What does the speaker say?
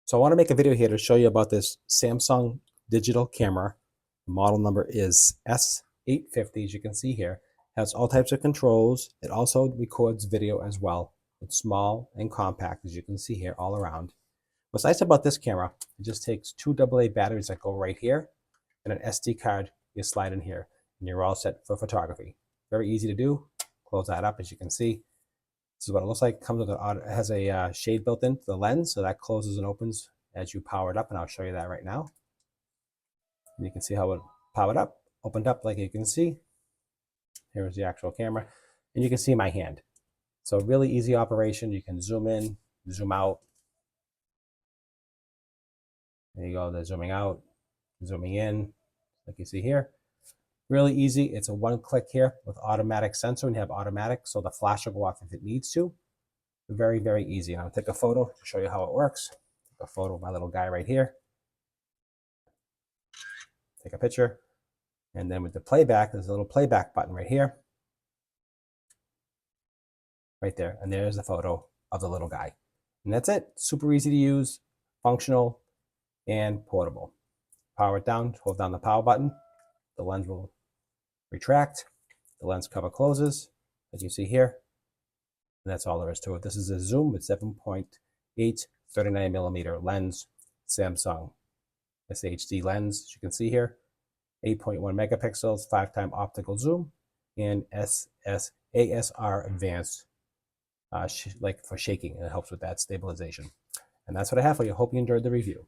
So I want to make a video here to show you about this Samsung digital camera. The model number is S850, as you can see here. It has all types of controls. It also records video as well. It's small and compact, as you can see here, all around. What's nice about this camera, it just takes two AA batteries that go right here and an SD card you slide in here, and you're all set for photography. Very easy to do. Close that up, as you can see. This is what it looks like. Comes with it has a shade built into the lens, so that closes and opens as you power it up, and I'll show you that right now. And you can see how it powered up, opened up, like you can see. Here's the actual camera, and you can see my hand. So really easy operation. You can zoom in, zoom out. There you go. They're zooming out, zooming in, like you see here. Really easy. It's a one-click here with automatic sensor, and you have automatic, so the flash will go off if it needs to. Very, very easy. And I'll take a photo to show you how it works. Take a photo of my little guy right here. Take a picture. And then with the playback, there's a little playback button right here. Right there. And there's the photo of the little guy. And that's it. Super easy to use, functional, and portable. Power it down, hold down the power button. The lens will retract. The lens cover closes, as you see here. And that's all there is to it. This is a zoom with 7.8 39mm lens, Samsung SHD lens, as you can see here. 8.1 megapixels, 5-time optical zoom, and ASR advanced, like for shaking. It helps with that stabilization. And that's what I have for you. Hope you enjoyed the review.